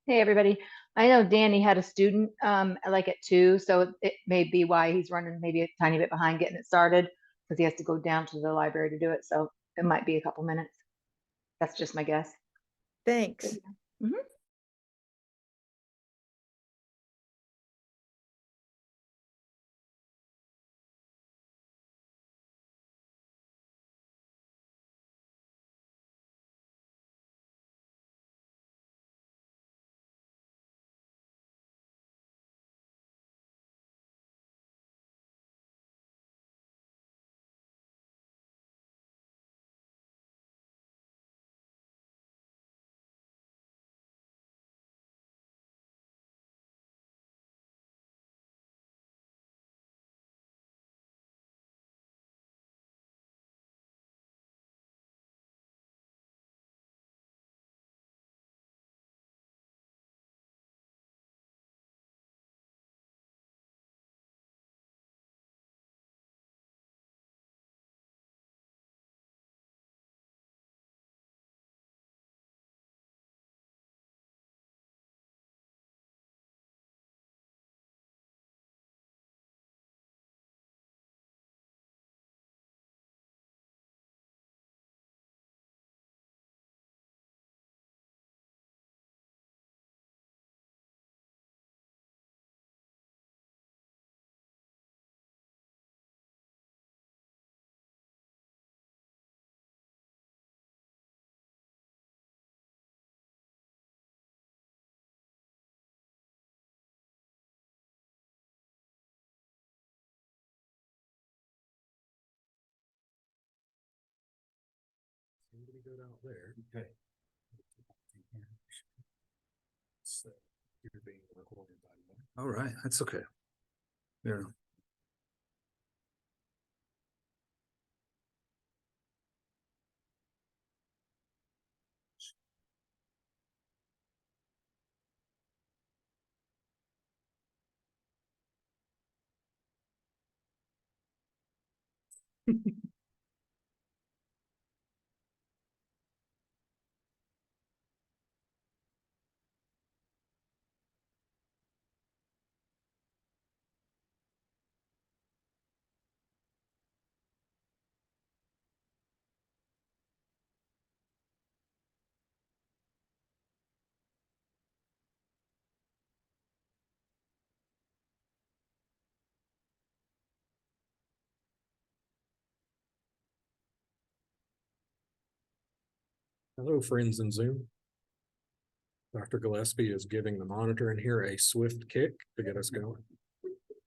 Hey, everybody. I know Danny had a student like at 2, so it may be why he's running maybe a tiny bit behind getting it started because he has to go down to the library to do it. So it might be a couple minutes. That's just my guess. Thanks. Mhm. Somebody go out there. Okay. So you're being recorded, by the way. All right, that's okay. Yeah. Hello, friends in Zoom. Dr. Gillespie is giving the monitor in here a swift kick to get us going.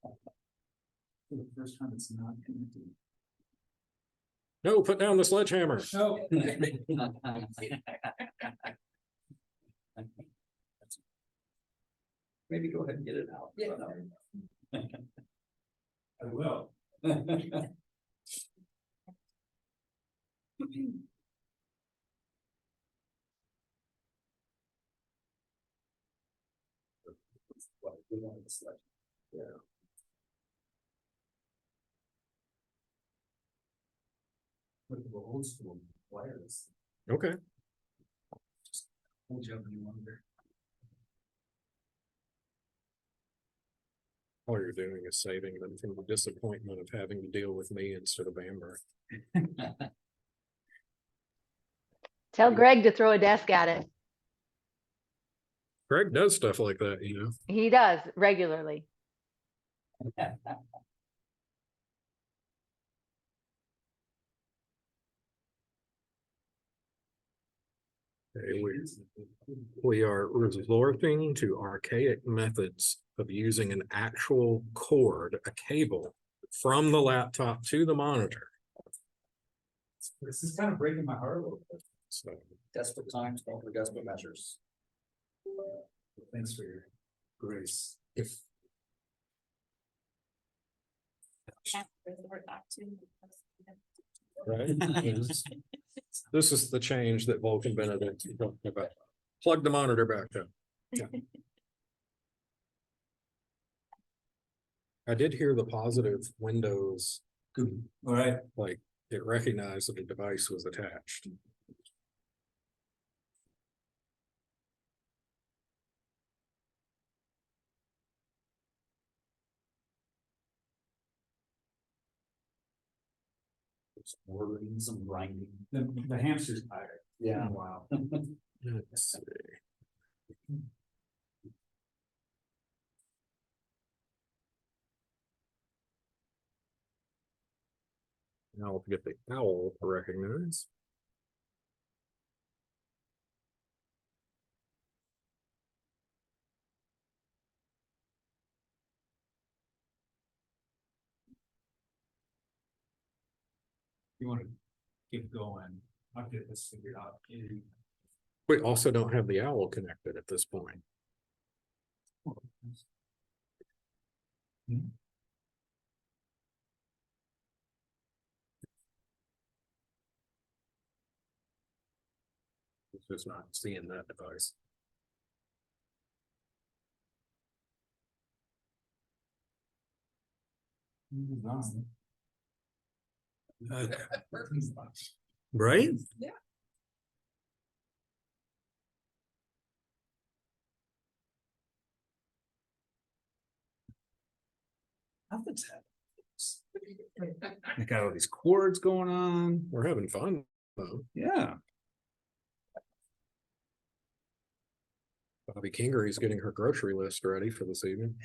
For the first time, it's not connected. No, put down the sledgehammer. Oh. Maybe go ahead and get it out. Yeah. I will. Yeah. Old school wireless. Okay. Just hold you up any longer. All you're doing is saving them from the disappointment of having to deal with me instead of Amber. Tell Greg to throw a desk at it. Greg does stuff like that, you know. He does regularly. Okay, we are resorting to archaic methods of using an actual cord, a cable, from the laptop to the monitor. This is kind of breaking my heart a little bit. So Desperate times call for desperate measures. Thanks for your grace. if right, this is the change that Vulcan Benedict is talking about. Plug the monitor back up. Yeah. I did hear the positive Windows, Good. All right. like it recognized that the device was attached. Ordering some grinding. The hamster's tired. Yeah. Wow. Let's see. Now we'll get the owl to recognize. You wanna keep going, I'll get this figured out. We also don't have the owl connected at this point. It's just not seeing that device. Right? Nothing's happening. I got all these cords going on. We're having fun though. Yeah. Bobby Kingery's getting her grocery list ready for this evening.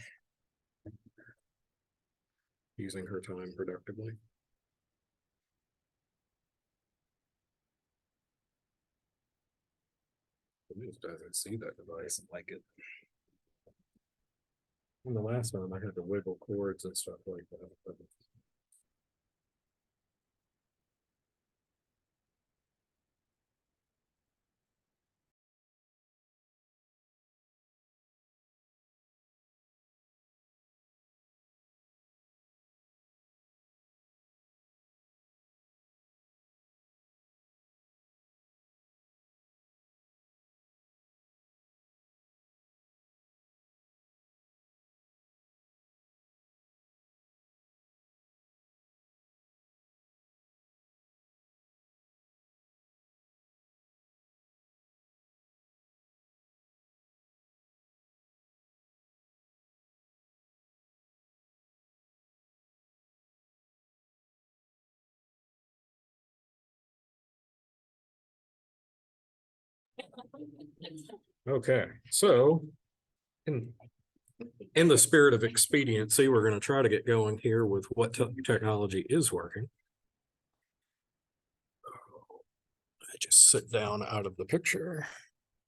Using her time productively. It just doesn't see that device like it. And the last time I had to wiggle cords and stuff like that. But okay, so in the spirit of expediency, we're going to try to get going here with what technology is working. I just sit down out of the picture.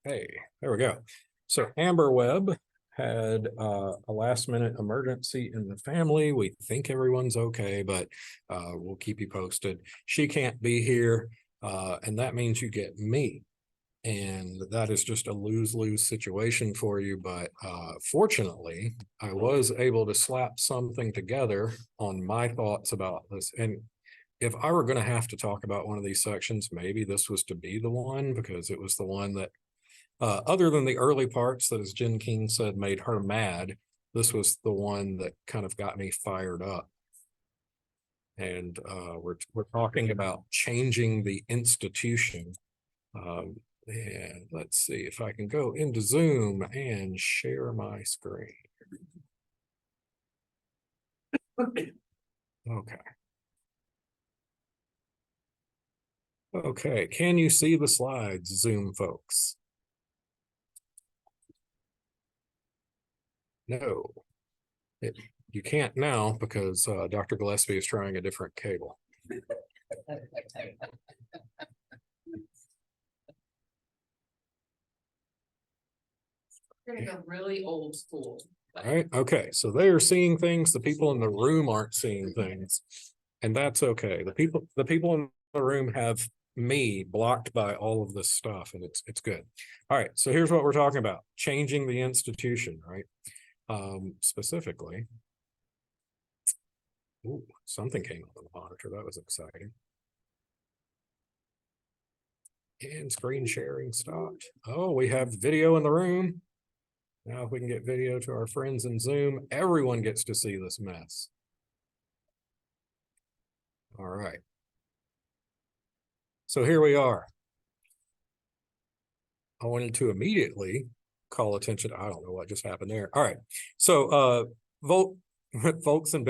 Hey, there we go. So Amber Webb had a last minute emergency in the family. We think everyone's okay, but we'll keep you posted. She can't be here, and that means you get me. And that is just a lose-lose situation for you. But fortunately, I was able to slap something together on my thoughts about this. And if I were going to have to talk about one of these sections, maybe this was to be the one, because it was the one that, other than the early parts that, as Jen King said, made her mad, this was the one that kind of got me fired up. And we're talking about changing the institution. And let's see if I can go into Zoom and share my screen. Okay. Okay, can you see the slides, Zoom folks? No. You can't now because Dr. Gillespie is trying a different cable. We're gonna go really old school. All right, okay, so they are seeing things, the people in the room aren't seeing things. And that's okay. The people in the room have me blocked by all of this stuff, and it's good. All right, so here's what we're talking about: changing the institution, right? Specifically. Ooh, something came up on the monitor. That was exciting. And screen sharing stopped. Oh, we have video in the room. Now, if we can get video to our friends in Zoom, everyone gets to see this mess. All right. So here we are. I wanted to immediately call attention. I don't know what just happened there. All right. So Volk and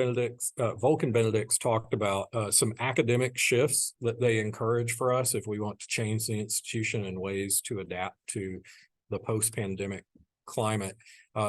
Benedict's talked about some academic shifts that they encourage for us if we want to change the institution in ways to adapt to the post-pandemic climate.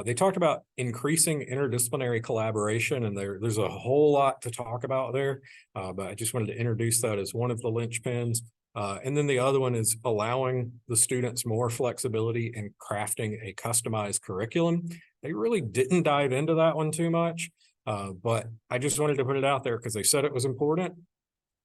They talked about increasing interdisciplinary collaboration, and there's a whole lot to talk about there. But I just wanted to introduce that as one of the linchpins. And then the other one is allowing the students more flexibility in crafting a customized curriculum. They really didn't dive into that one too much, but I just wanted to put it out there because they said it was important,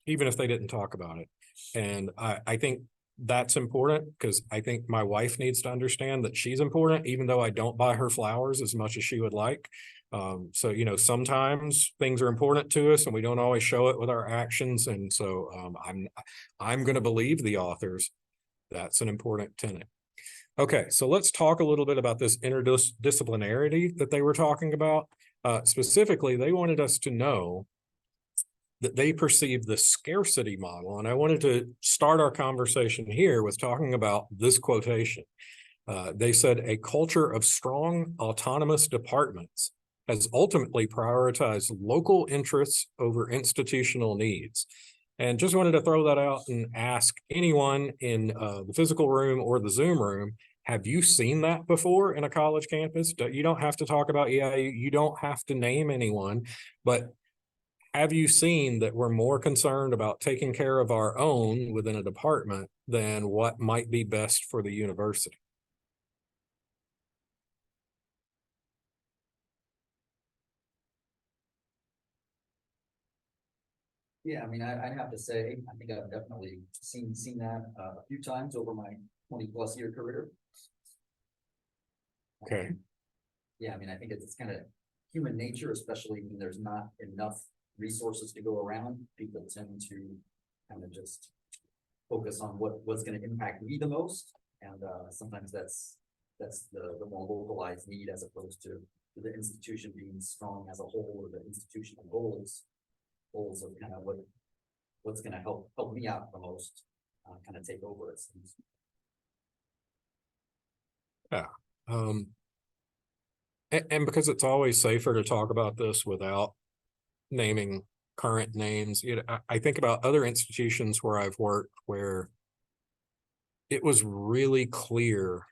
even if they didn't talk about it. And I think that's important because I think my wife needs to understand that she's important, even though I don't buy her flowers as much as she would like. So, you know, sometimes things are important to us and we don't always show it with our actions. And so I'm going to believe the authors. That's an important tenet. Okay, so let's talk a little bit about this interdisciplinarity that they were talking about. Specifically, they wanted us to know that they perceive the scarcity model. And I wanted to start our conversation here with talking about this quotation. They said, a culture of strong autonomous departments has ultimately prioritized local interests over institutional needs. And just wanted to throw that out and ask anyone in the physical room or the Zoom room, have you seen that before in a college campus? You don't have to talk about EIU, you don't have to name anyone, but have you seen that we're more concerned about taking care of our own within a department than what might be best for the university? Yeah, I mean, I'd have to say, I think I've definitely seen that a few times over my 20+ year career. Okay. Yeah, I mean, I think it's kind of human nature, especially when there's not enough resources to go around. People tend to kind of just focus on what's going to impact me the most, and sometimes that's the more localized need as opposed to the institution being strong as a whole, or the institutional goals of kind of what's going to help me out the most, kind of take over, it seems. Yeah. And because it's always safer to talk about this without naming current names, you know, I think about other institutions where I've worked where it was really clear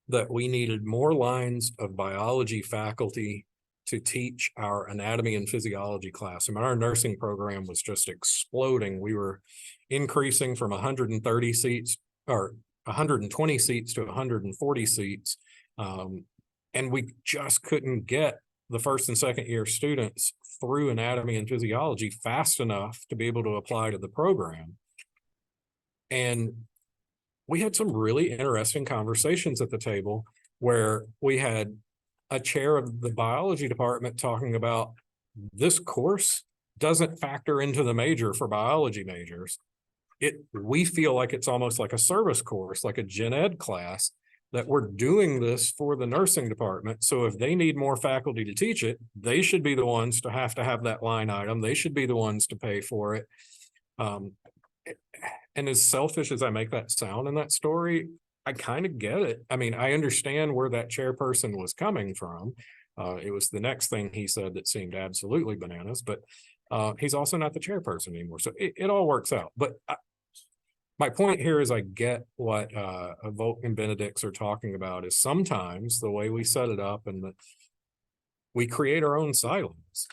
that we needed more lines of biology faculty to teach our anatomy and physiology class. I mean, our nursing program was just exploding. We were increasing from 130 seats or 120 seats to 140 seats. And we just couldn't get the first and second year students through anatomy and physiology fast enough to be able to apply to the program. And we had some really interesting conversations at the table where we had a chair of the biology department talking about this course doesn't factor into the major for biology majors. We feel like it's almost like a service course, like a gen ed class, that we're doing this for the nursing department. So if they need more faculty to teach it, they should be the ones to have that line item. They should be the ones to pay for it. And as selfish as I make that sound in that story, I kind of get it. I mean, I understand where that chairperson was coming from. It was the next thing he said that seemed absolutely bananas, but he's also not the chairperson anymore. So it all works out. But my point here is I get what Volk and Benedict's are talking about is sometimes the way we set it up and we create our own silos.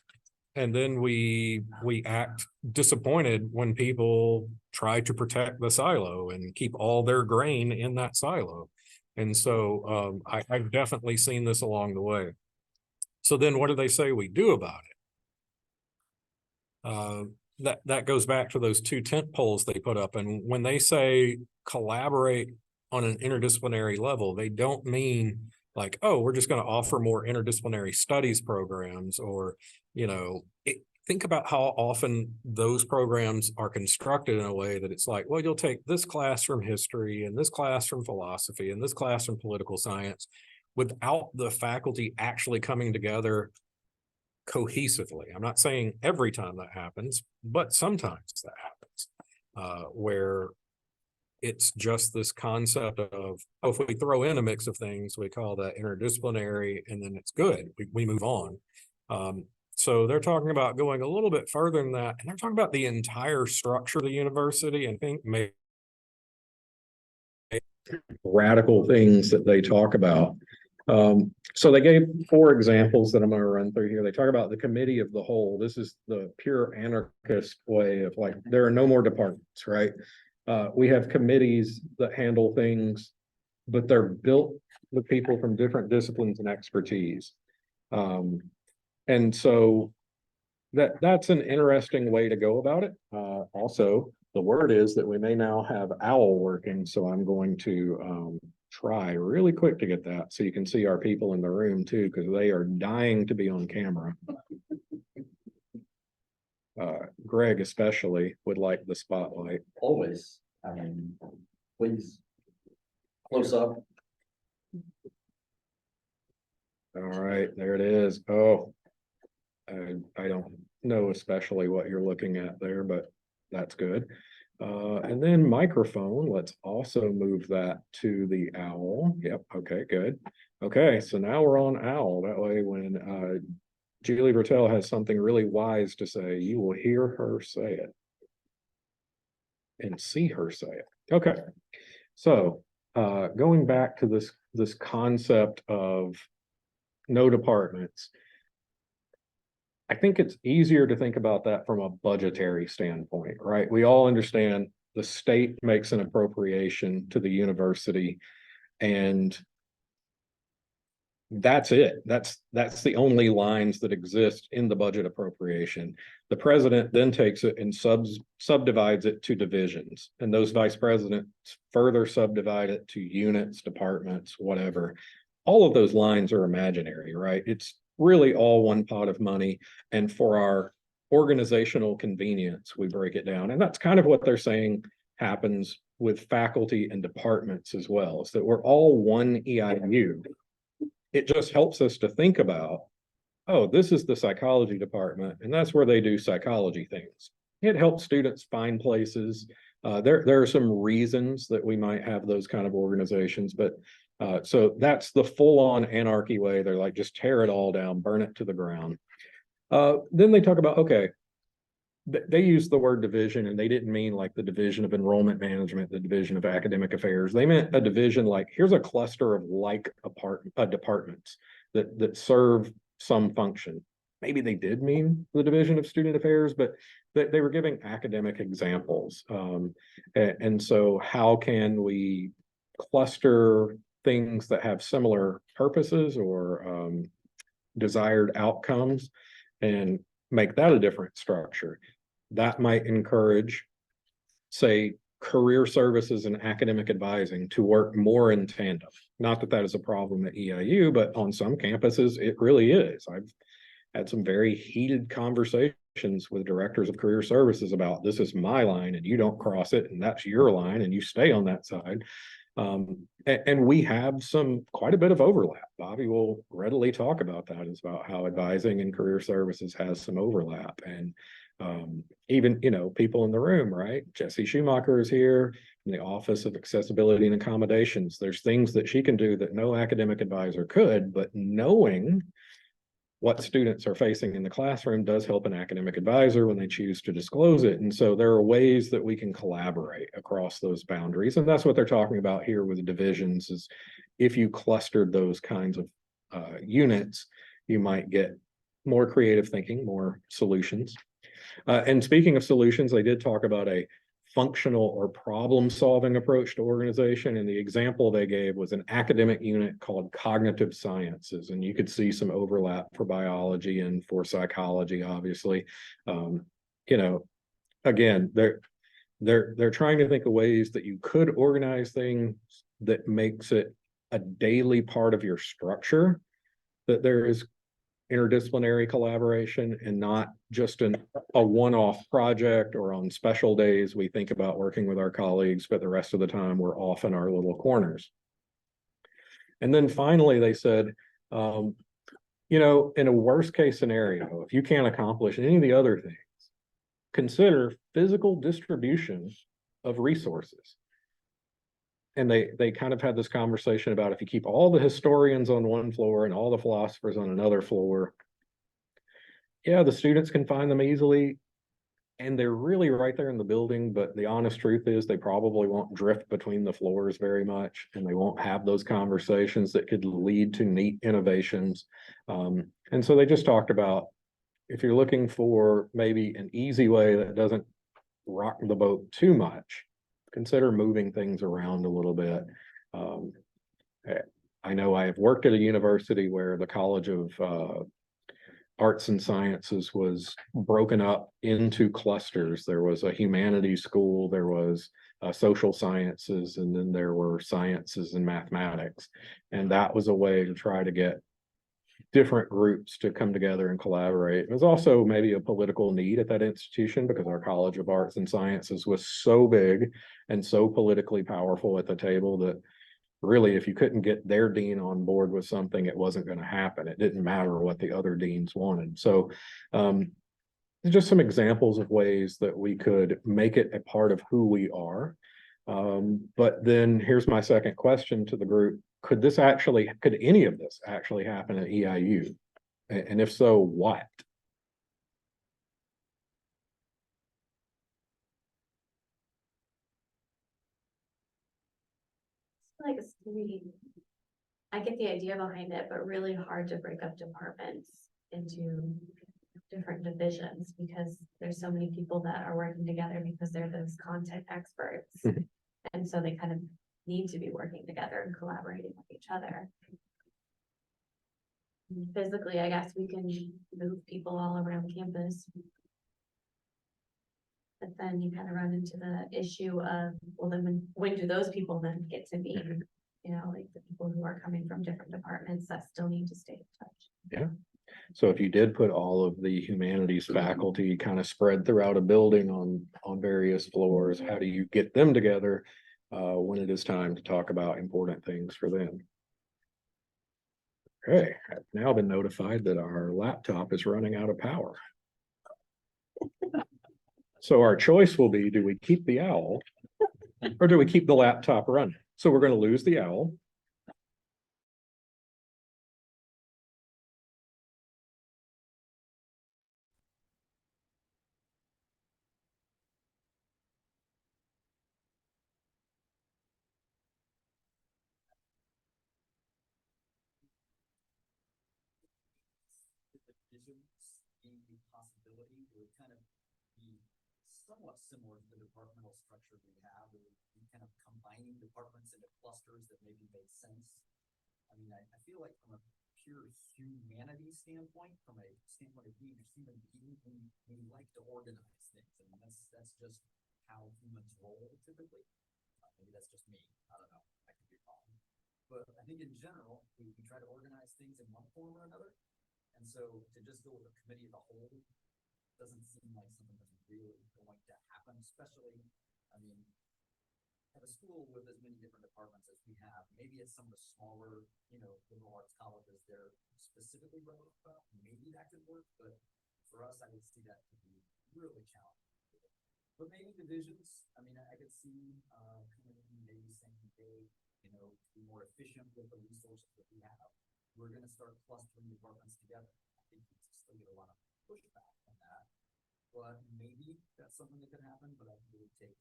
And then we act disappointed when people try to protect the silo and keep all their grain in that silo. And so I've definitely seen this along the way. So then what do they say we do about it? That goes back to those 2 tent poles they put up. And when they say collaborate on an interdisciplinary level, they don't mean like, oh, we're just going to offer more interdisciplinary studies programs, or, you know, think about how often those programs are constructed in a way that it's like, well, you'll take this class from history and this class from philosophy and this class from political science without the faculty actually coming together cohesively. I'm not saying every time that happens, but sometimes that happens, where it's just this concept of, oh, if we throw in a mix of things, we call that interdisciplinary, and then it's good. We move on. So they're talking about going a little bit further than that, and they're talking about the entire structure of the university, and think maybe radical things that they talk about. So they gave 4 examples that I'm going to run through here. They talk about the committee of the whole. This is the pure anarchist way of like, there are no more departments, right? We have committees that handle things, but they're built with people from different disciplines and expertise. And so that's an interesting way to go about it. Also, the word is that we may now have OWL working, so I'm going to try really quick to get that so you can see our people in the room too, because they are dying to be on camera. Greg especially would like the spotlight. Always, I mean, please. Close up. All right, there it is. Oh, I don't know especially what you're looking at there, but that's good. And then microphone, let's also move that to the OWL. Yep, okay, good. Okay, so now we're on OWL. That way when Julie Bertel has something really wise to say, you will hear her say it. And see her say it. Okay, so going back to this concept of no departments, I think it's easier to think about that from a budgetary standpoint, right? We all understand the state makes an appropriation to the university, and that's it. That's the only lines that exist in the budget appropriation. The president then takes it and subdivides it to divisions, and those vice presidents further subdivide it to units, departments, whatever. All of those lines are imaginary, right? It's really all one pot of money. And for our organizational convenience, we break it down. And that's kind of what they're saying happens with faculty and departments as well, is that we're all one EIU. It just helps us to think about, oh, this is the psychology department, and that's where they do psychology things. It helps students find places. There are some reasons that we might have those kind of organizations, but so that's the full-on anarchy way. They're like, just tear it all down, burn it to the ground. Then they talk about, okay, they use the word division, and they didn't mean like the division of enrollment management, the division of academic affairs. They meant a division like, here's a cluster of like departments that serve some function. Maybe they did mean the division of student affairs, but they were giving academic examples. And so how can we cluster things that have similar purposes or desired outcomes and make that a different structure? That might encourage, say, career services and academic advising to work more in tandem. Not that that is a problem at EIU, but on some campuses, it really is. I've had some very heated conversations with directors of career services about, this is my line and you don't cross it, and that's your line and you stay on that side. And we have quite a bit of overlap. Bobby will readily talk about that, is about how advising and career services has some overlap. And even, people in the room, right? Jesse Schumacher is here in the Office of Accessibility and Accommodations. There's things that she can do that no academic advisor could, but knowing what students are facing in the classroom does help an academic advisor when they choose to disclose it. And so there are ways that we can collaborate across those boundaries. And that's what they're talking about here with the divisions, is if you clustered those kinds of units, you might get more creative thinking, more solutions. And speaking of solutions, they did talk about a functional or problem-solving approach to organization. And the example they gave was an academic unit called cognitive sciences. And you could see some overlap for biology and for psychology, obviously. Again, they're trying to think of ways that you could organize things that makes it a daily part of your structure, that there is interdisciplinary collaboration and not just a one-off project, or on special days we think about working with our colleagues, but the rest of the time we're off in our little corners. And then finally they said, in a worst case scenario, if you can't accomplish any of the other things, consider physical distribution of resources. And they kind of had this conversation about, if you keep all the historians on one floor and all the philosophers on another floor, yeah, the students can find them easily. And they're really right there in the building, but the honest truth is they probably won't drift between the floors very much, and they won't have those conversations that could lead to neat innovations. And so they just talked about, if you're looking for maybe an easy way that doesn't rock the boat too much, consider moving things around a little bit. Um, I know I have worked at a university where the College of Arts and Sciences was broken up into clusters. There was a humanities school, there was social sciences, and then there were sciences and mathematics. And that was a way to try to get different groups to come together and collaborate. It was also maybe a political need at that institution because our College of Arts and Sciences was so big and so politically powerful at the table that really, if you couldn't get their dean on board with something, it wasn't going to happen. It didn't matter what the other deans wanted. So just some examples of ways that we could make it a part of who we are. But then here's my second question to the group. Could any of this actually happen at EIU? And if so, what? Like it's really, I get the idea behind it, but really hard to break up departments into different divisions because there's so many people that are working together because they're those content experts. Mhm. And so they kind of need to be working together and collaborating with each other. Physically, I guess we can move people all around campus. But then you kind of run into the issue of, well, then when do those people then get to meet? You know, like the people who are coming from different departments that still need to stay in touch. Yeah. So if you did put all of the humanities faculty kind of spread throughout a building on various floors, how do you get them together when it is time to talk about important things for them? Okay, I've now been notified that our laptop is running out of power. So our choice will be, do we keep the owl or do we keep the laptop running? So we're going to lose the owl. The divisions being a possibility would kind of be somewhat similar to the departmental structure we have, where we kind of combining departments into clusters that maybe make sense. I mean, I feel like from a pure humanity standpoint, from a standpoint of being a human being, we like to organize things. I mean, that's just how humans roll typically. Maybe that's just me. I don't know. I could be wrong. But I think in general, we try to organize things in one form or another. And so to just go with a committee of the whole doesn't seem like something that's really going to happen, especially, I mean, at a school with as many different departments as we have, maybe it's some of the smaller, liberal arts colleges they're specifically relevant about, maybe that could work, but for us, I would see that to be really challenging. But maybe divisions, I mean, I could see maybe saying, hey, to be more efficient with the resources that we have, we're going to start clustering departments together. I think we still get a lot of pushback on that, but maybe that's something that could happen. But I think it would take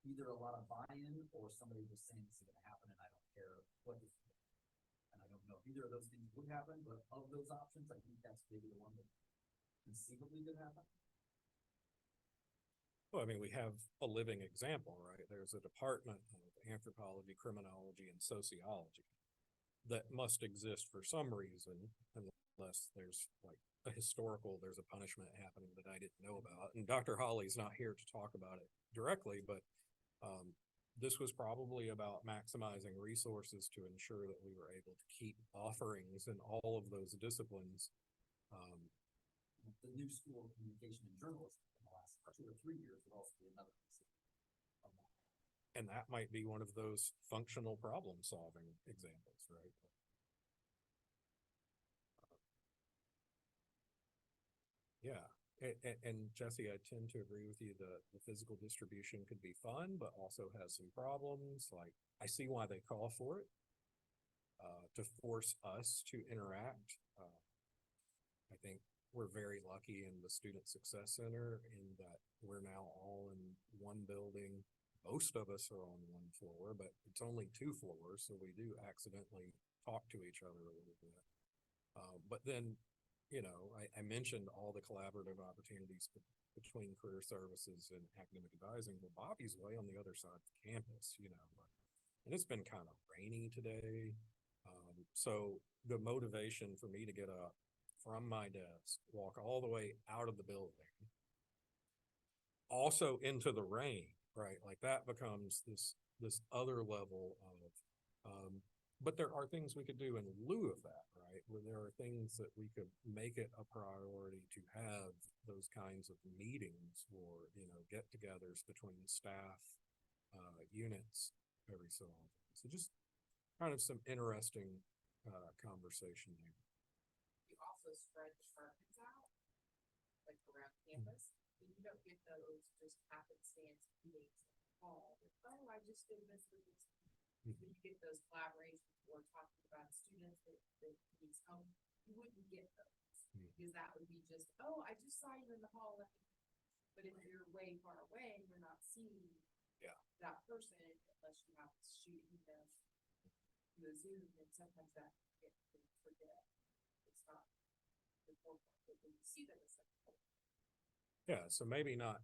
either a lot of buy-in or somebody just saying this is going to happen and I don't care what this is. And I don't know if either of those things would happen, but of those options, I think that's maybe the one that conceivably could happen. Well, I mean, we have a living example, right? There's a department of anthropology, criminology, and sociology that must exist for some reason, unless there's like there's a punishment happening that I didn't know about. And Dr. Holly's not here to talk about it directly, but this was probably about maximizing resources to ensure that we were able to keep offerings in all of those disciplines. The new School of Communication and Journalism in the last 2 or 3 years would also be another example. And that might be one of those functional problem solving examples, right? Yeah. And Jesse, I tend to agree with you that the physical distribution could be fun, but also has some problems. Like, I see why they call for it, to force us to interact. I think we're very lucky in the Student Success Center in that we're now all in one building. Most of us are on one floor, but it's only 2 floors, so we do accidentally talk to each other a little bit. But then, you know, I mentioned all the collaborative opportunities between career services and academic advising. Well, Bobby's way on the other side of the campus, you know, and it's been kind of rainy today. So the motivation for me to get up from my desk, walk all the way out of the building, also into the rain, right? Like that becomes this other level of, but there are things we could do in lieu of that, right? Where there are things that we could make it a priority to have those kinds of meetings or, you know, get-togethers between staff, units every so often. So just kind of some interesting, conversation here. You also spread the sharpens out, like around campus, and you don't get those just happenstance meetings in the fall. Like, oh, I just did this with this. When you get those collaborations or talking about students that needs help, you wouldn't get those. Because that would be just, oh, I just saw you in the hall. But if you're way far away, you're not seeing that person unless you have to shoot them through the Zoom, and sometimes that you forget. It's not the forefront, but when you see them, it's like, oh, Yeah, so maybe not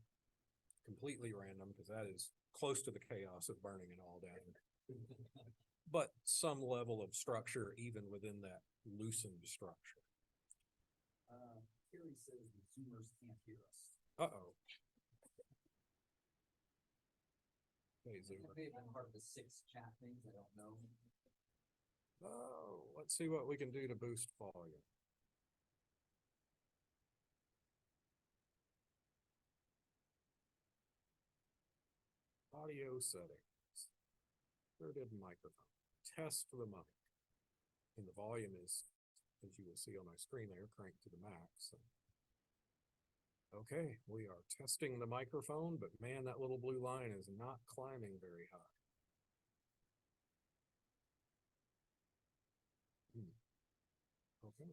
completely random, because that is close to the chaos of burning it all down. But some level of structure even within that loosened structure. Terry says the Zoomers can't hear us. Uh-oh. Hey, It Zoomer. may have been part of the 6 chat things, I don't know. Oh, let's see what we can do to boost volume. Audio settings. Where did microphone? Test the mic. And the volume is, as you will see on my screen there, cranked to the max. Okay, we are testing the microphone, but man, that little blue line is not climbing very high. Okay.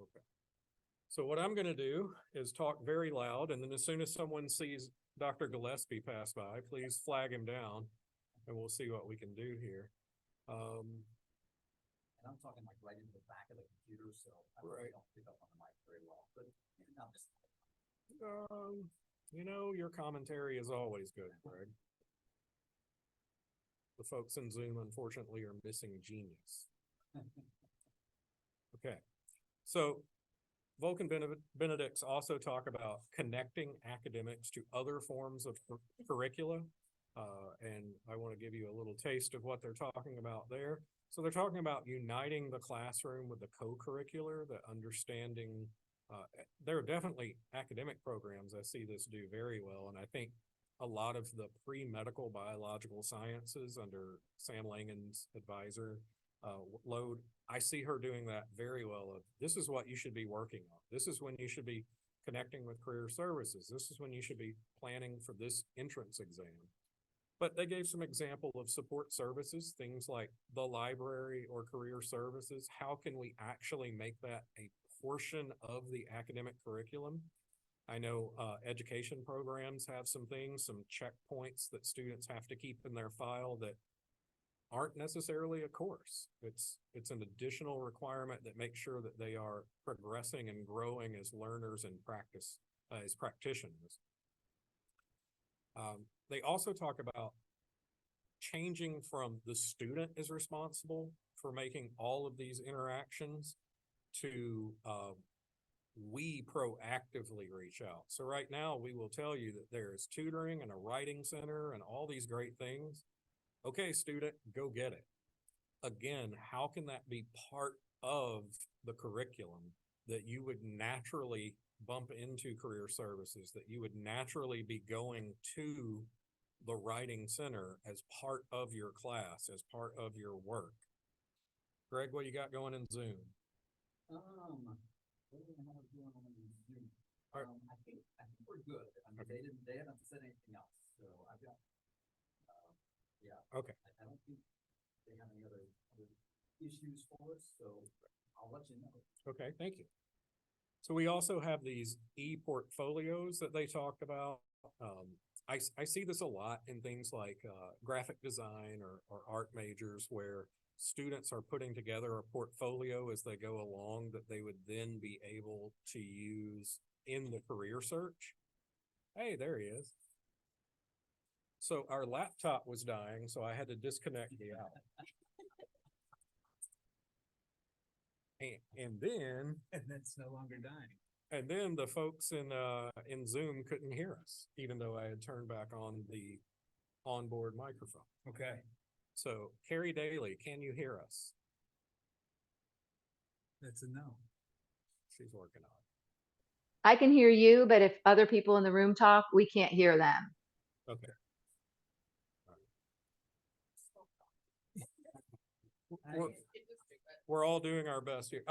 Okay. So what I'm gonna do is talk very loud, and then as soon as someone sees Dr. Gillespie pass by, please flag him down, and we'll see what we can do here. And I'm talking like right into the back of the computer, so I really Right. don't pick up on the mic very well, but maybe not this. You know, your commentary is always good, Greg. The folks in Zoom unfortunately are missing genius. Okay, so Vulcan Benedicts also talk about connecting academics to other forms of curricula. And I want to give you a little taste of what they're talking about there. So they're talking about uniting the classroom with the co-curricular, the understanding. There are definitely academic programs I see this do very well. And I think a lot of the pre-medical biological sciences under Sam Langen's advisor load, I see her doing that very well. This is what you should be working on. This is when you should be connecting with career services. This is when you should be planning for this entrance exam. But they gave some example of support services, things like the library or career services. How can we actually make that a portion of the academic curriculum? I know education programs have some things, some checkpoints that students have to keep in their file that aren't necessarily a course. It's an additional requirement that makes sure that they are progressing and growing as learners and practice as practitioners. They also talk about changing from the student is responsible for making all of these interactions to we proactively reach out. So right now we will tell you that there is tutoring and a writing center and all these great things. Okay, student, go get it. Again, how can that be part of the curriculum that you would naturally bump into career services, that you would naturally be going to the writing center as part of your class, as part of your work? Greg, what you got going in Zoom? What do we have going on in Zoom? All right. I think we're good. I mean, Okay. they haven't said anything else, so I've got, Okay. I don't think they have any other issues for us, so I'll let you know. Okay, thank you. So we also have these e-portfolios that they talked about. I see this a lot in things like graphic design or art majors where students are putting together a portfolio as they go along that they would then be able to use in the career search. Hey, there he is. So our laptop was dying, so I had to disconnect the app. And then And that's no longer dying. And then the folks in Zoom couldn't hear us, even though I had turned back on the onboard microphone. Okay. So Carrie Daly, can you hear us? That's a no. She's working on I can hear you, but if other people in the room talk, we can't hear them. it. Okay. We're, we're all doing our best here.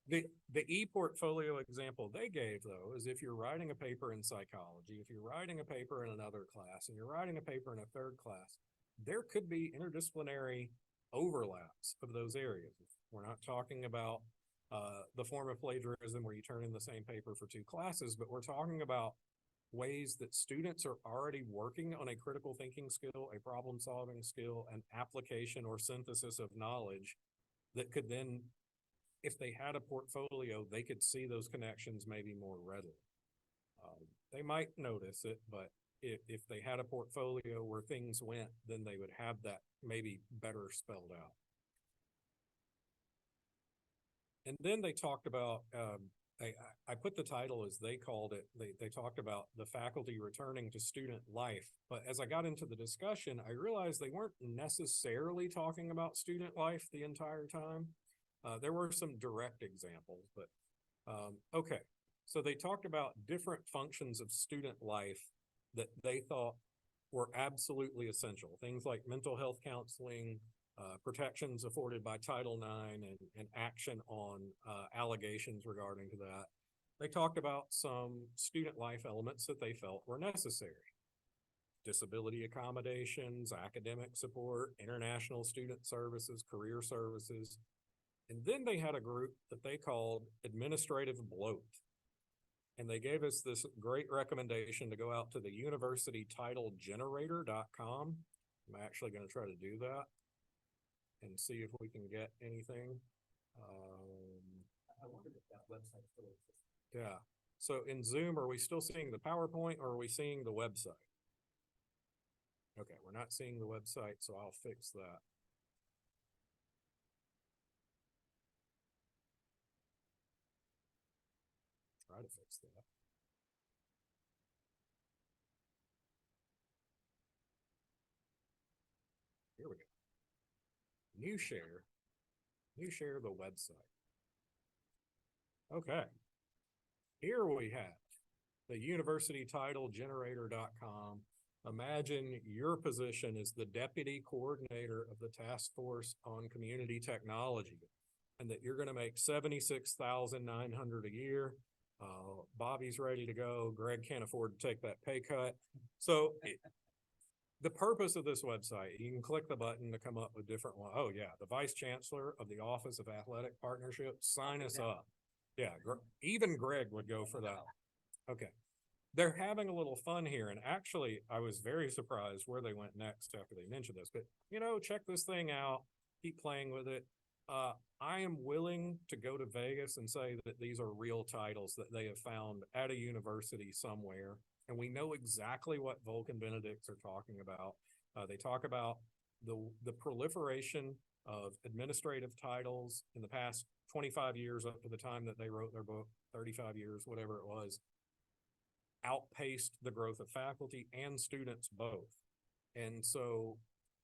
The e-portfolio example they gave though, is if you're writing a paper in psychology, if you're writing a paper in another class and you're writing a paper in a third class, there could be interdisciplinary overlaps of those areas. We're not talking about the form of plagiarism where you turn in the same paper for two classes, but we're talking about ways that students are already working on a critical thinking skill, a problem solving skill, an application or synthesis of knowledge that could then, if they had a portfolio, they could see those connections maybe more readily. They might notice it, but if they had a portfolio where things went, then they would have that maybe better spelled out. And then they talked about, I put the title as they called it, they talked about the faculty returning to student life. But as I got into the discussion, I realized they weren't necessarily talking about student life the entire time. There were some direct examples, but okay. So they talked about different functions of student life that they thought were absolutely essential. Things like mental health counseling, protections afforded by Title IX and action on allegations regarding to that. They talked about some student life elements that they felt were necessary. Disability accommodations, academic support, international student services, career services. And then they had a group that they called administrative bloat. And they gave us this great recommendation to go out to the universitytitlegenerator.com. I'm actually going to try to do that and see if we can get anything. I wondered if that website still exists. Yeah. So in Zoom, are we still seeing the PowerPoint or are we seeing the website? Okay, we're not seeing the website, so I'll fix that. Try to fix that. Here we go. New share the website. Okay. Here we have the universitytitlegenerator.com. Imagine your position as the deputy coordinator of the task force on community technology, and that you're going to make $76,900 a year. Bobby's ready to go. Greg can't afford to take that pay cut. So the purpose of this website, you can click the button to come up with different ones. Oh yeah, the Vice Chancellor of the Office of Athletic Partnerships, sign us up. Yeah, even Greg would go for that. Okay. They're having a little fun here. And actually, I was very surprised where they went next after they mentioned this. But, check this thing out. Keep playing with it. I am willing to go to Vegas and say that these are real titles that they have found at a university somewhere. And we know exactly what Volk and Benedicts are talking about. They talk about the proliferation of administrative titles in the past 25 years up to the time that they wrote their book, 35 years, whatever it was, outpaced the growth of faculty and students both. And so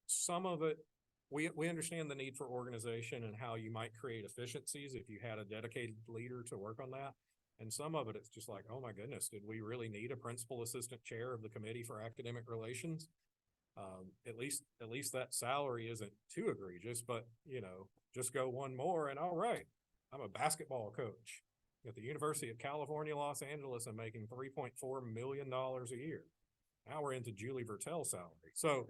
some of it, we understand the need for organization and how you might create efficiencies if you had a dedicated leader to work on that. And some of it, it's just like, oh my goodness, did we really need a principal assistant chair of the Committee for Academic Relations? At least that salary isn't too egregious, but just go one more and all right, I'm a basketball coach at the University of California, Los Angeles. I'm making $3.4 million a year. Now we're into Julie Vertel salary. So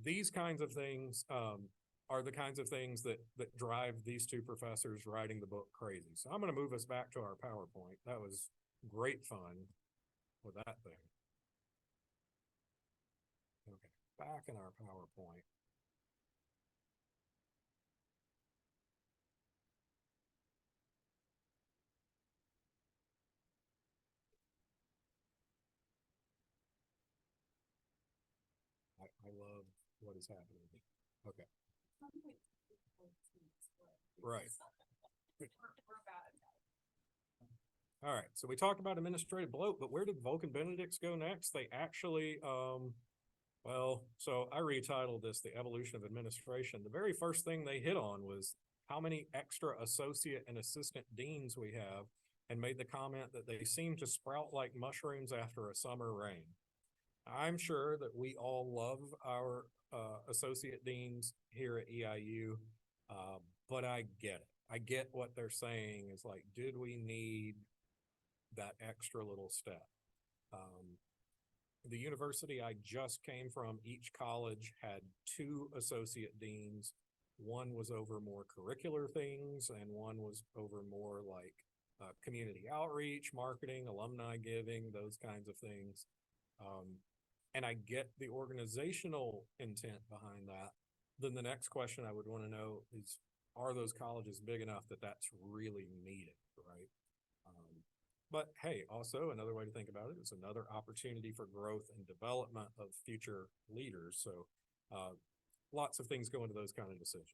these kinds of things, are the kinds of things that drive these two professors writing the book crazy. So I'm gonna move us back to our PowerPoint. That was great fun with that thing. Okay, back in our PowerPoint. I love what is happening. Okay, right. We're about it. All right, so we talked about administrative bloat, but where did Vulcan Benedicts go next? They actually, well, so I retitled this The Evolution of Administration. The very first thing they hit on was how many extra associate and assistant deans we have, and made the comment that they seem to sprout like mushrooms after a summer rain. I'm sure that we all love our associate deans here at EIU, but I get it. I get what they're saying is like, did we need that extra little step? The university I just came from, each college had 2 associate deans. One was over more curricular things, and one was over more like community outreach, marketing, alumni giving, those kinds of things. And I get the organizational intent behind that. Then the next question I would want to know is, are those colleges big enough that that's really needed, right? But hey, also another way to think about it is another opportunity for growth and development of future leaders. So lots of things go into those kind of decisions.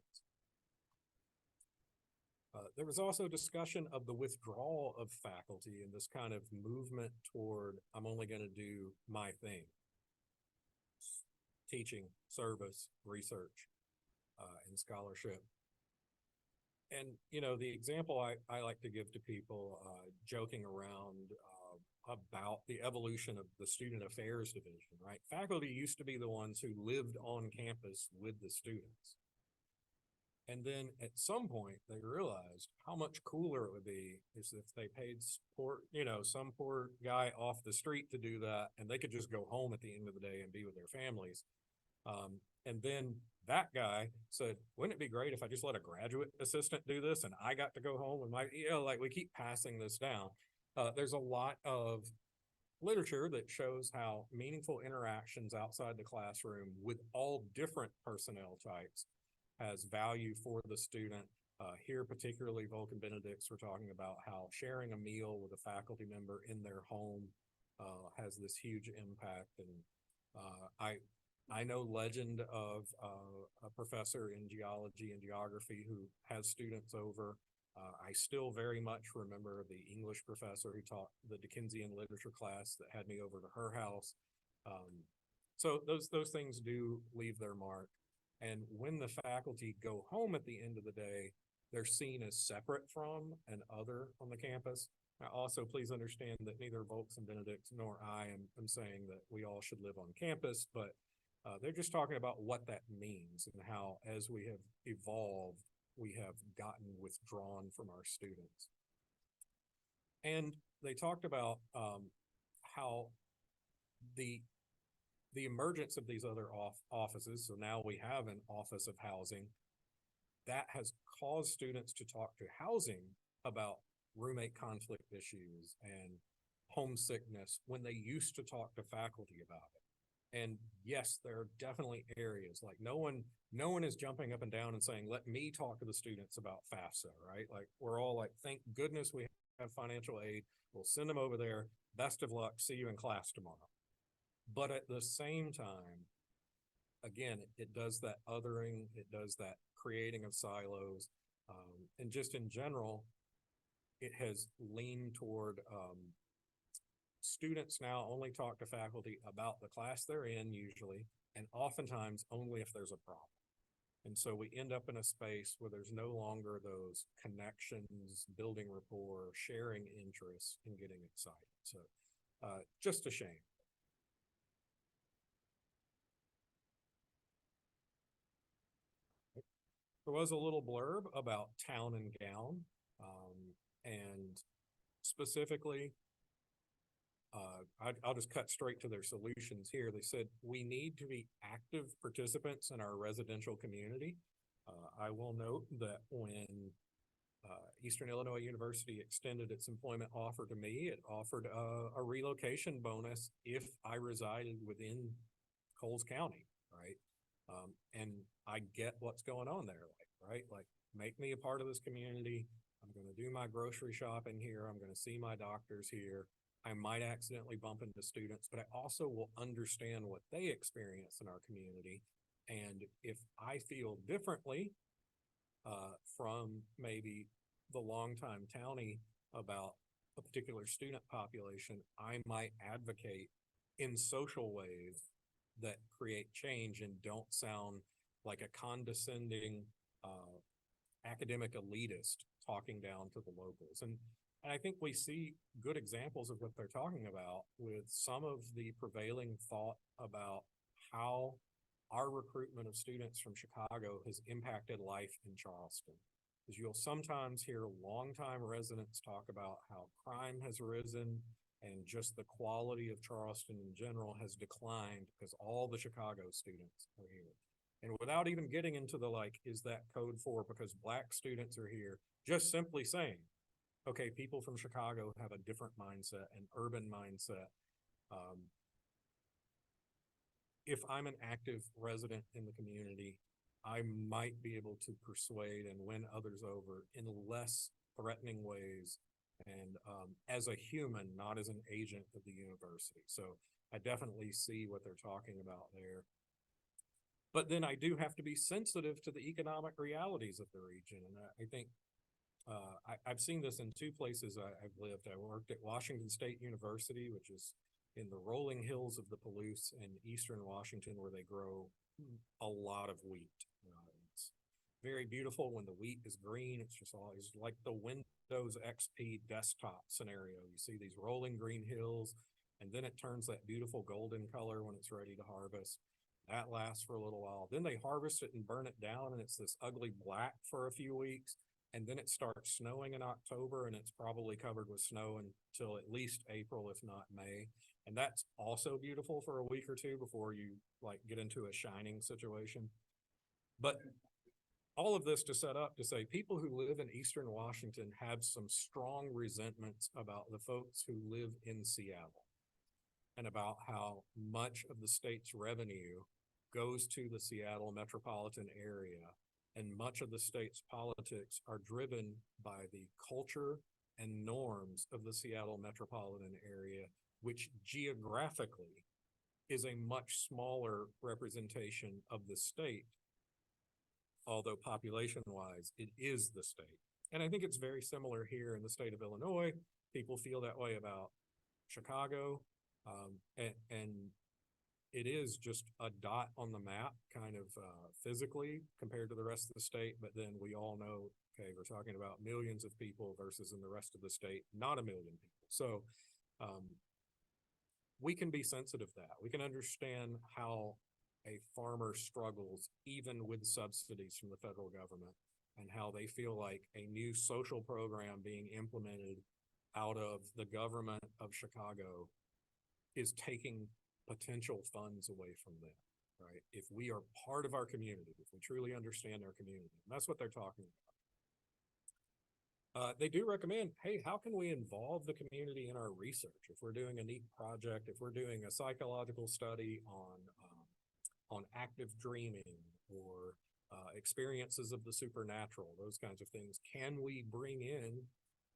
There was also discussion of the withdrawal of faculty and this kind of movement toward, I'm only going to do my thing. Teaching, service, research, and scholarship. And, you know, the example I like to give to people, joking around about the evolution of the student affairs division, right? Faculty used to be the ones who lived on campus with the students. And then at some point they realized how much cooler it would be is if they paid support, you know, some poor guy off the street to do that, and they could just go home at the end of the day and be with their families. And then that guy said, wouldn't it be great if I just let a graduate assistant do this and I got to go home with my, you know, like we keep passing this down. There's a lot of literature that shows how meaningful interactions outside the classroom with all different personnel types has value for the student. Here, particularly Vulcan Benedicts, we're talking about how sharing a meal with a faculty member in their home has this huge impact. And I know legend of a professor in geology and geography who has students over. I still very much remember the English professor who taught the Dickensian literature class that had me over to her house. So those things do leave their mark. And when the faculty go home at the end of the day, they're seen as separate from and other on the campus. Now, also, please understand that neither Vulcan Benedicts nor I am saying that we all should live on campus, but they're just talking about what that means and how, as we have evolved, we have gotten withdrawn from our students. And they talked about how the emergence of these other offices, so now we have an office of housing, that has caused students to talk to housing about roommate conflict issues and homesickness when they used to talk to faculty about it. And yes, there are definitely areas like no one is jumping up and down and saying, let me talk to the students about FAFSA, right? Like we're all like, thank goodness we have financial aid. We'll send them over there. Best of luck. See you in class tomorrow. But at the same time, again, it does that othering, it does that creating of silos. And just in general, it has leaned toward students now only talk to faculty about the class they're in usually, and oftentimes only if there's a problem. And so we end up in a space where there's no longer those connections, building rapport, sharing interests, and getting excited. So just a shame. There was a little blurb about Town and Gown, and specifically I'll just cut straight to their solutions here. They said, we need to be active participants in our residential community. I will note that when Eastern Illinois University extended its employment offer to me, it offered a relocation bonus if I resided within Coles County, right? And I get what's going on there, like, right? Like, make me a part of this community. I'm gonna do my grocery shopping here. I'm gonna see my doctors here. I might accidentally bump into students, but I also will understand what they experience in our community. And if I feel differently from maybe the longtime townie about a particular student population, I might advocate in social ways that create change and don't sound like a condescending academic elitist talking down to the locals. And I think we see good examples of what they're talking about with some of the prevailing thought about how our recruitment of students from Chicago has impacted life in Charleston. Because you'll sometimes hear longtime residents talk about how crime has risen and just the quality of Charleston in general has declined because all the Chicago students are here. And without even getting into the like, is that code for because Black students are here, just simply saying, okay, people from Chicago have a different mindset, an urban mindset. If I'm an active resident in the community, I might be able to persuade and win others over in less threatening ways and as a human, not as an agent of the university. So I definitely see what they're talking about there. But then I do have to be sensitive to the economic realities of the region. And I think I've seen this in two places I've lived. I worked at Washington State University, which is in the rolling hills of the Palouse in eastern Washington, where they grow a lot of wheat. It's very beautiful when the wheat is green. It's just always like the Windows XP desktop scenario. You see these rolling green hills, and then it turns that beautiful golden color when it's ready to harvest. That lasts for a little while. Then they harvest it and burn it down, and it's this ugly black for a few weeks. And then it starts snowing in October, and it's probably covered with snow until at least April, if not May. And that's also beautiful for a week or two before you like get into a shining situation. But all of this to set up to say people who live in Eastern Washington have some strong resentments about the folks who live in Seattle and about how much of the state's revenue goes to the Seattle metropolitan area. And much of the state's politics are driven by the culture and norms of the Seattle metropolitan area, which geographically is a much smaller representation of the state, although population-wise, it is the state. And I think it's very similar here in the state of Illinois. People feel that way about Chicago, and it is just a dot on the map kind of physically compared to the rest of the state. But then we all know, okay, we're talking about millions of people versus in the rest of the state, not a million people. So we can be sensitive to that. We can understand how a farmer struggles even with subsidies from the federal government and how they feel like a new social program being implemented out of the government of Chicago is taking potential funds away from them, right? If we are part of our community, if we truly understand our community, and that's what they're talking about. They do recommend, hey, how can we involve the community in our research? If we're doing a neat project, if we're doing a psychological study on active dreaming or experiences of the supernatural, those kinds of things, can we bring in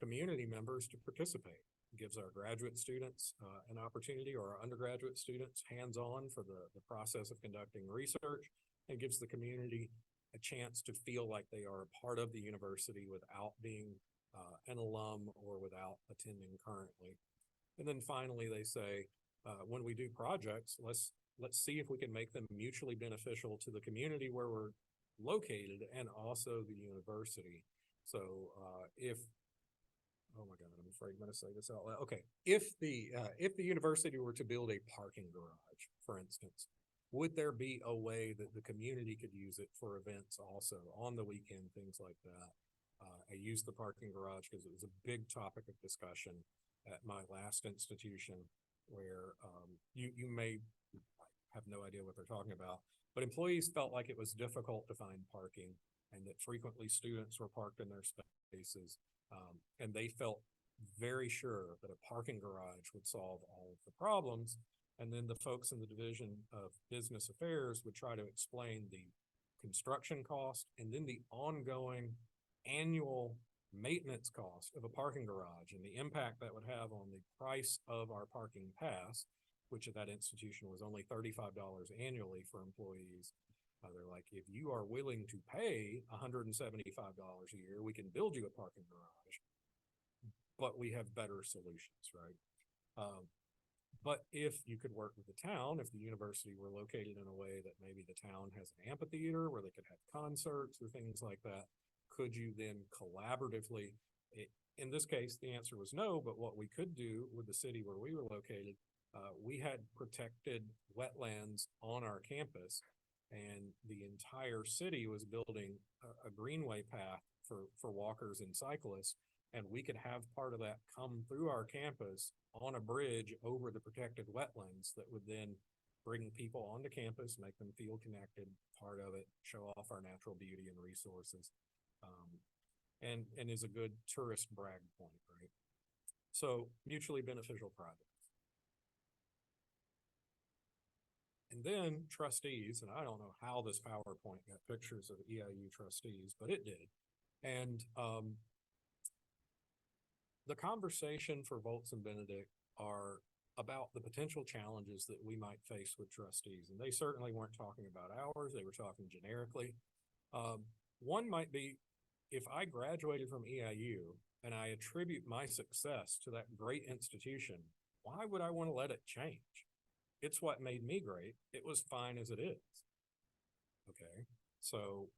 community members to participate? Gives our graduate students an opportunity, or our undergraduate students hands-on for the process of conducting research, and gives the community a chance to feel like they are a part of the university without being an alum or without attending currently. And then finally, they say, when we do projects, let's see if we can make them mutually beneficial to the community where we're located and also the university. So oh my God, I'm afraid I'm going to say this out loud. Okay, if the university were to build a parking garage, for instance, would there be a way that the community could use it for events also on the weekend, things like that? I used the parking garage because it was a big topic of discussion at my last institution. where, you may have no idea what they're talking about, but employees felt like it was difficult to find parking and that frequently students were parked in their spaces. And they felt very sure that a parking garage would solve all of the problems. And then the folks in the Division of Business Affairs would try to explain the construction cost and then the ongoing annual maintenance cost of a parking garage and the impact that would have on the price of our parking pass, which at that institution was only $35 annually for employees. They're like, if you are willing to pay $175 a year, we can build you a parking garage, but we have better solutions, right? But if you could work with the town, if the university were located in a way that maybe the town has an amphitheater where they could have concerts or things like that, could you then collaboratively, in this case, the answer was no, but what we could do with the city where we were located, we had protected wetlands on our campus, and the entire city was building a greenway path for walkers and cyclists. And we could have part of that come through our campus on a bridge over the protected wetlands that would then bring people onto campus, make them feel connected, part of it, show off our natural beauty and resources, and is a good tourist brag point, right? So mutually beneficial projects. And then trustees, and I don't know how this PowerPoint got pictures of EIU trustees, but it did. And the conversation for Volz and Benedict are about the potential challenges that we might face with trustees. And they certainly weren't talking about ours, they were talking generically. One might be, if I graduated from EIU and I attribute my success to that great institution, why would I want to let it change? It's what made me great. It was fine as it is. Okay, so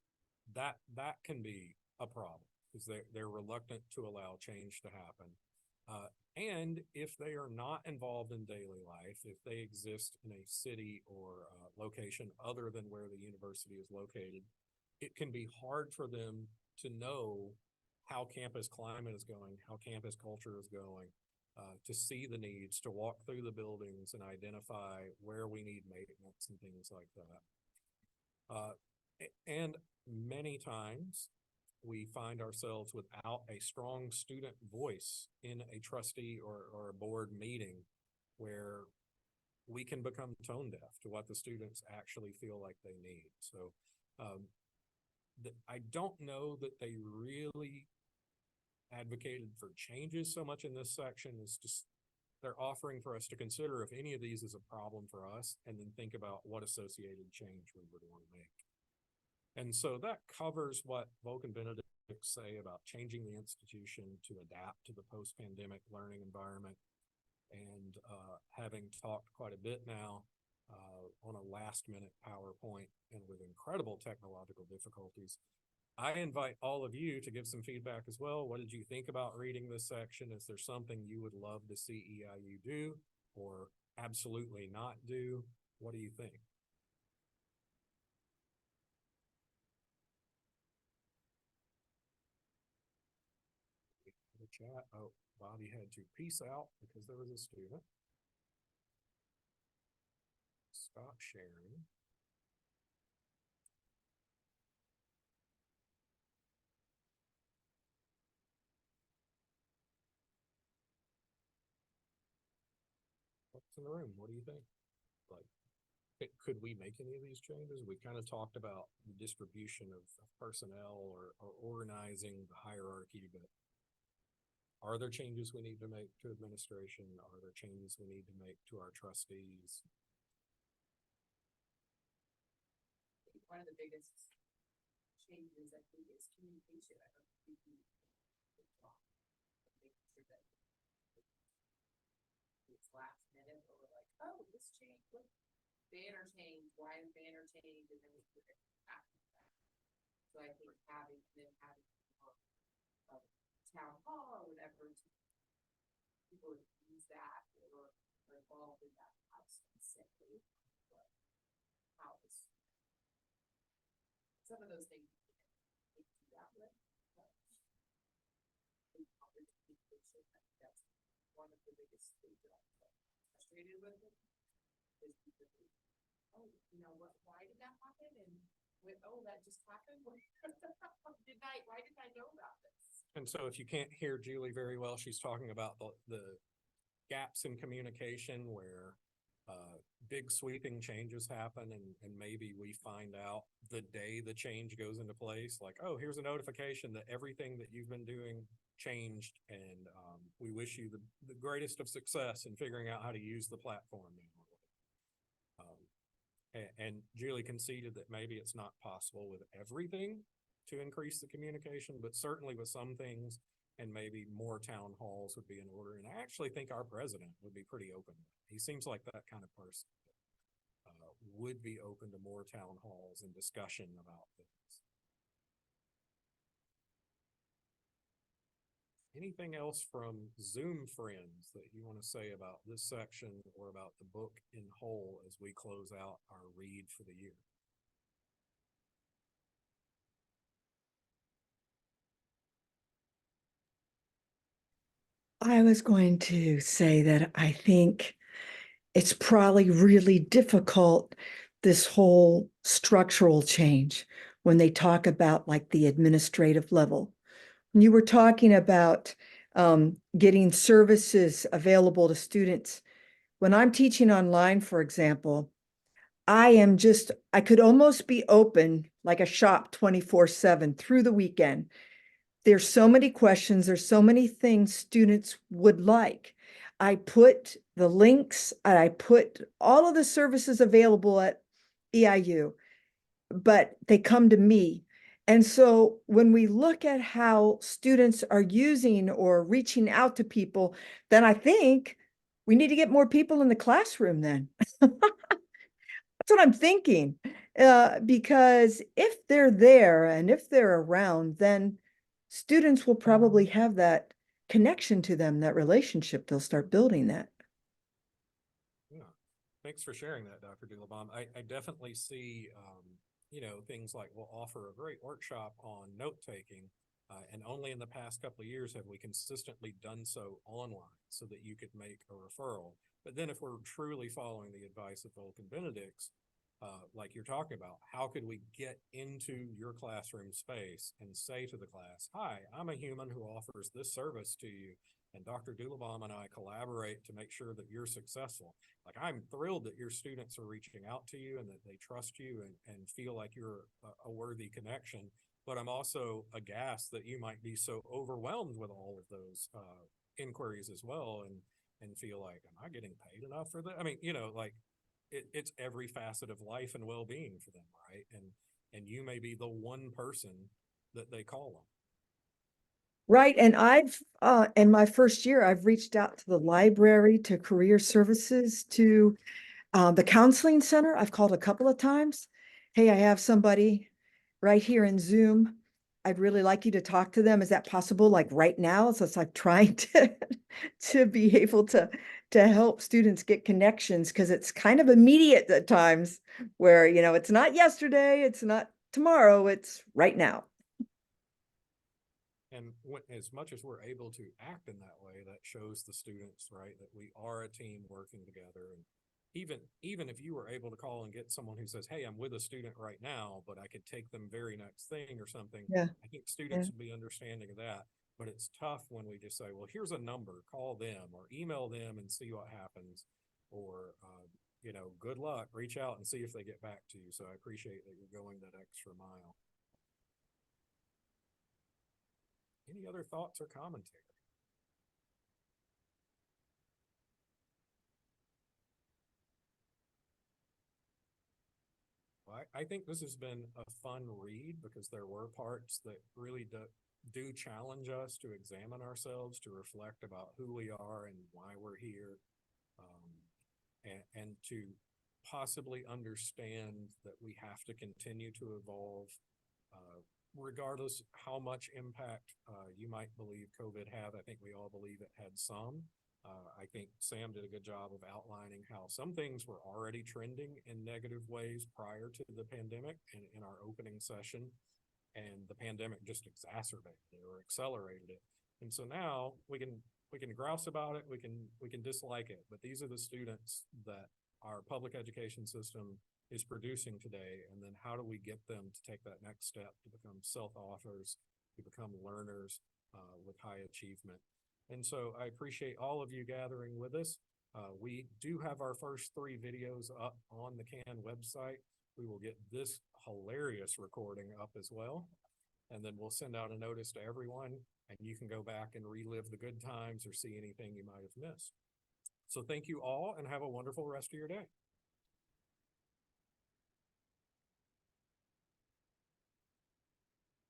that can be a problem, because they're reluctant to allow change to happen. And if they are not involved in daily life, if they exist in a city or location other than where the university is located, it can be hard for them to know how campus climate is going, how campus culture is going, to see the needs, to walk through the buildings and identify where we need maintenance and things like that. And many times we find ourselves without a strong student voice in a trustee or a board meeting where we can become tone deaf to what the students actually feel like they need. So I don't know that they really advocated for changes so much in this section. Is just they're offering for us to consider if any of these is a problem for us, and then think about what associated change we would want to make. And so that covers what Volk and Benedict say about changing the institution to adapt to the post-pandemic learning environment. And having talked quite a bit now on a last-minute PowerPoint and with incredible technological difficulties, I invite all of you to give some feedback as well. What did you think about reading this section? Is there something you would love to see EIU do or absolutely not do? What do you think? The chat. Oh, Bobby had to peace out because there was a student. Stop sharing. What's in the room? What do you think? Like, could we make any of these changes? We kind of talked about the distribution of personnel or organizing the hierarchy, but are there changes we need to make to administration? Are there changes we need to make to our trustees? I think one of the biggest changes, I think, is communication. I don't think we talk, making sure that it's last minute, or we're like, oh, this change, look, banner change, why is banner change, and then we put it after that. So I think having more of town hall or whatever, people use that or are involved in that house simply. How is some of those things we can do that with. That's one of the biggest things that I'm frustrated with it. Is because, oh, you know, why did that happen? And oh, that just happened? Why didn't I know about this? And so if you can't hear Julie very well, she's talking about the gaps in communication where big sweeping changes happen and maybe we find out the day the change goes into place, like, oh, here's a notification that everything that you've been doing changed, and we wish you the greatest of success in figuring out how to use the platform now. And Julie conceded that maybe it's not possible with everything to increase the communication, but certainly with some things, and maybe more town halls would be in order. And I actually think our president would be pretty open. He seems like that kind of person that would be open to more town halls and discussion about things. Anything else from Zoom friends that you want to say about this section or about the book in whole as we close out our read for the year? I was going to say that I think it's probably really difficult, this whole structural change, when they talk about like the administrative level. When you were talking about getting services available to students, when I'm teaching online, for example, I could almost be open like a shop 24/7 through the weekend. There's so many questions, there's so many things students would like. I put the links, and I put all of the services available at EIU, but they come to me. And so when we look at how students are using or reaching out to people, then I think we need to get more people in the classroom then. That's what I'm thinking. Because if they're there and if they're around, then students will probably have that connection to them, that relationship. They'll start building that. Yeah, thanks for sharing that, Dr. Dulabom. I definitely see, you know, things like we'll offer a great workshop on note-taking, and only in the past couple of years have we consistently done so online so that you could make a referral. But then if we're truly following the advice of Vulcan Benedict's, like you're talking about, how could we get into your classroom space and say to the class, hi, I'm a human who offers this service to you, and Dr. Dulabom and I collaborate to make sure that you're successful. Like, I'm thrilled that your students are reaching out to you and that they trust you and feel like you're a worthy connection. But I'm also aghast that you might be so overwhelmed with all of those inquiries as well, and feel like, am I getting paid enough for that? I mean, you know, like, it's every facet of life and well-being for them, right? And you may be the one person that they call on. Right. And I've, in my first year, I've reached out to the library, to career services, to the counseling center. I've called a couple of times. Hey, I have somebody right here in Zoom. I'd really like you to talk to them. Is that possible? Like right now? So it's like trying to be able to help students get connections, because it's kind of immediate at times where, you know, it's not yesterday, it's not tomorrow, it's right now. And as much as we're able to act in that way, that shows the students, right, that we are a team working together. And even if you were able to call and get someone who says, hey, I'm with a student right now, but I could take them very next thing or something. Yeah. I think students would be understanding of that. But it's tough when we just say, well, here's a number, call them or email them and see what happens. Or, you know, good luck, reach out and see if they get back to you. So I appreciate that you're going that extra mile. Any other thoughts or commentary? Well, I think this has been a fun read because there were parts that really do challenge us to examine ourselves, to reflect about who we are and why we're here, and to possibly understand that we have to continue to evolve, regardless how much impact you might believe COVID had. I think we all believe it had some. I think Sam did a good job of outlining how some things were already trending in negative ways prior to the pandemic in our opening session, and the pandemic just exacerbated it or accelerated it. And so now we can we can grouse about it, we can dislike it, but these are the students that our public education system is producing today. And then how do we get them to take that next step to become self-authors, to become learners with high achievement? And so I appreciate all of you gathering with us. We do have our first 3 videos up on the CAN website. We will get this hilarious recording up as well. And then we'll send out a notice to everyone, and you can go back and relive the good times or see anything you might have missed. So thank you all, and have a wonderful rest of your day.